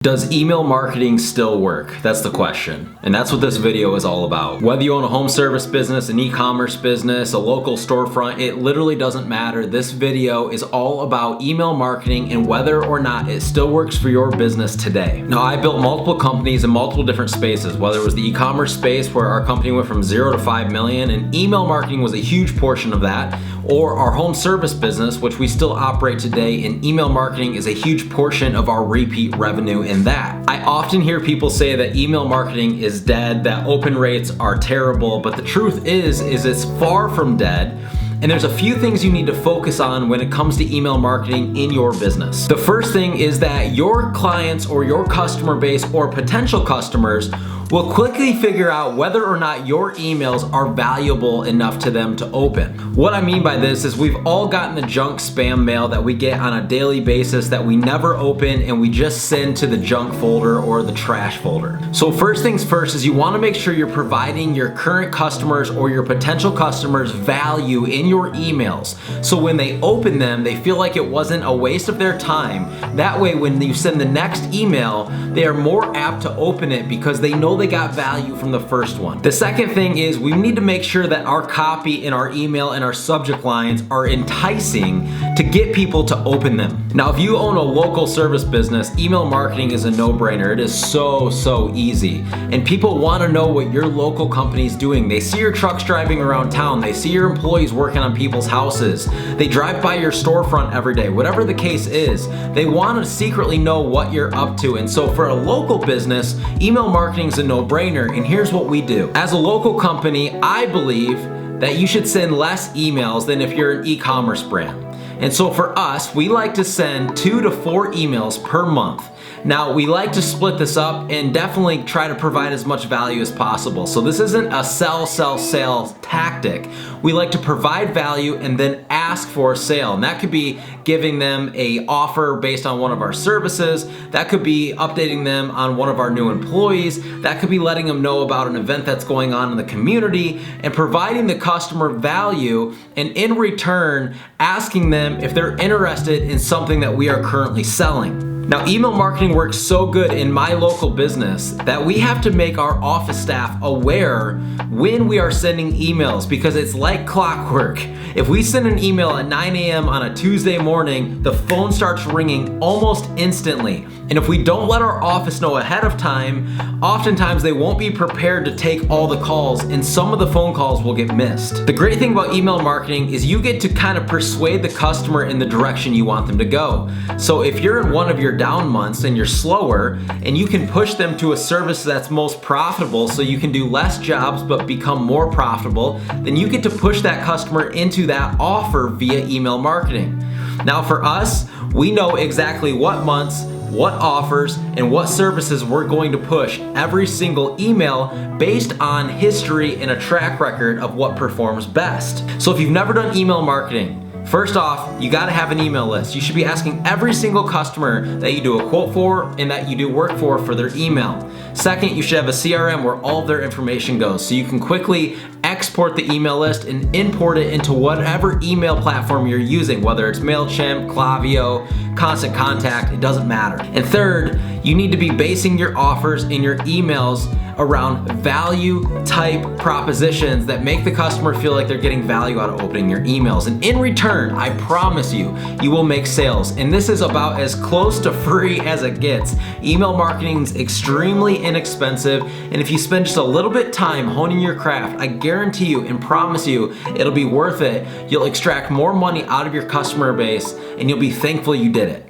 Does email marketing still work? That's the question. And that's what this video is all about. Whether you own a home service business, an e-commerce business, a local storefront, it literally doesn't matter. This video is all about email marketing and whether or not it still works for your business today. Now, I built multiple companies in multiple different spaces, whether it was the e-commerce space where our company went from 0 to 5 million and email marketing was a huge portion of that, or our home service business, which we still operate today, and email marketing is a huge portion of our repeat revenue in that. I often hear people say that email marketing is dead, that open rates are terrible, but the truth is it's far from dead. And there's a few things you need to focus on when it comes to email marketing in your business. The first thing is that your clients or your customer base or potential customers will quickly figure out whether or not your emails are valuable enough to them to open. What I mean by this is we've all gotten the junk spam mail that we get on a daily basis that we never open and we just send to the junk folder or the trash folder. So first things first is you want to make sure you're providing your current customers or your potential customers value in your emails. So when they open them, they feel like it wasn't a waste of their time. That way, when you send the next email, they are more apt to open it because they know they got value from the first one. The second thing is we need to make sure that our copy in our email and our subject lines are enticing to get people to open them. Now, if you own a local service business, email marketing is a no-brainer. It is so easy. And people want to know what your local company is doing. They see your trucks driving around town. They see your employees working on people's houses. They drive by your storefront every day. Whatever the case is, they want to secretly know what you're up to. And so for a local business, email marketing is a no-brainer. And here's what we do. As a local company, I believe that you should send less emails than if you're an e-commerce brand. And so for us, we like to send 2 to 4 emails per month. Now, we like to split this up and definitely try to provide as much value as possible. So this isn't a sell tactic. We like to provide value and then ask for a sale. And that could be giving them an offer based on one of our services. That could be updating them on one of our new employees. That could be letting them know about an event that's going on in the community and providing the customer value, and in return, asking them if they're interested in something that we are currently selling. Now, email marketing works so good in my local business that we have to make our office staff aware when we are sending emails because it's like clockwork. If we send an email at 9 a.m. on a Tuesday morning, the phone starts ringing almost instantly. And if we don't let our office know ahead of time, oftentimes they won't be prepared to take all the calls and some of the phone calls will get missed. The great thing about email marketing is you get to kind of persuade the customer in the direction you want them to go. So if you're in one of your down months and you're slower and you can push them to a service that's most profitable so you can do less jobs but become more profitable, then you get to push that customer into that offer via email marketing. Now for us, we know exactly what months, what offers, and what services we're going to push every single email based on history and a track record of what performs best. So if you've never done email marketing, first off, you gotta have an email list. You should be asking every single customer that you do a quote for and that you do work for their email. Second, you should have a CRM where all of their information goes so you can quickly export the email list and import it into whatever email platform you're using, whether it's MailChimp, Klaviyo, Constant Contact, it doesn't matter. And third, you need to be basing your offers in your emails around value type propositions that make the customer feel like they're getting value out of opening your emails. And in return, I promise you, you will make sales. And this is about as close to free as it gets. Email marketing is extremely inexpensive. And if you spend just a little bit time honing your craft, I guarantee you and promise you, it'll be worth it. You'll extract more money out of your customer base and you'll be thankful you did it.